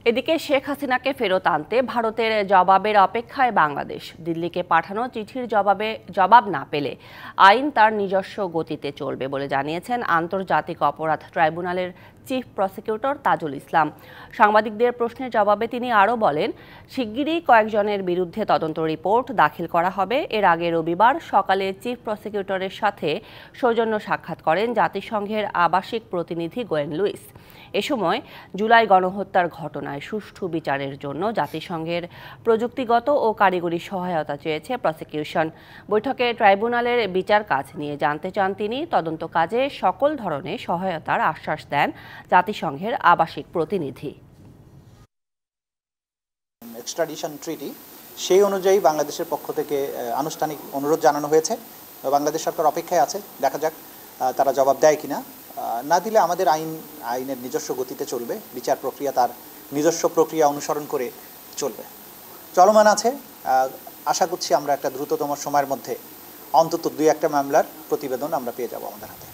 এদিকে শেখ হাসিনাকে ফেরত আনতে ভারতের জবাবের অপেক্ষায় বাংলাদেশ। দিল্লিকে পাঠানো চিঠির জবাব না পেলে আইন তার নিজস্ব গতিতে চলবে বলে জানিয়েছেন আন্তর্জাতিক অপরাধ ট্রাইব্যুনালের চিফ প্রসিকিউটর তাজুল ইসলাম। সাংবাদিকদের প্রশ্নের জবাবে তিনি আরও বলেন, শিগগিরই কয়েকজনের বিরুদ্ধে তদন্ত রিপোর্ট দাখিল করা হবে। এর আগে রবিবার সকালে চিফ প্রসিকিউটরের সাথে সৌজন্য সাক্ষাৎ করেন জাতিসংঘের আবাসিক প্রতিনিধি গোয়েন লুইস। এ সময় জুলাই গণহত্যার ঘটনায় সুষ্ঠু বিচারের জন্য জাতিসংঘের প্রযুক্তিগত ও কারিগরি সহায়তা চেয়েছে প্রসিকিউশন। বৈঠকে ট্রাইব্যুনালের বিচার কাজ নিয়ে জানতে চান তিনি। তদন্ত কাজে সকল ধরনের সহায়তার আশ্বাস দেন জাতিসংঘের আবাসিক প্রতিনিধি। এক্সট্রাডিশন ট্রিটি সেই অনুযায়ী বাংলাদেশের পক্ষ থেকে আনুষ্ঠানিক অনুরোধ জানানো হয়েছে। বাংলাদেশ সরকার অপেক্ষায় আছে, দেখা যাক তারা জবাব দেয় কিনা। না দিলে আমাদের আইনের নিজস্ব গতিতে চলবে, বিচার প্রক্রিয়া তার নিজস্ব প্রক্রিয়া অনুসরণ করে চলবে, চলমান আছে। আশা করছি আমরা একটা দ্রুততম সময়ের মধ্যে অন্তত 2-1টা মামলার প্রতিবেদন আমরা পেয়ে যাব আমাদের হাতে।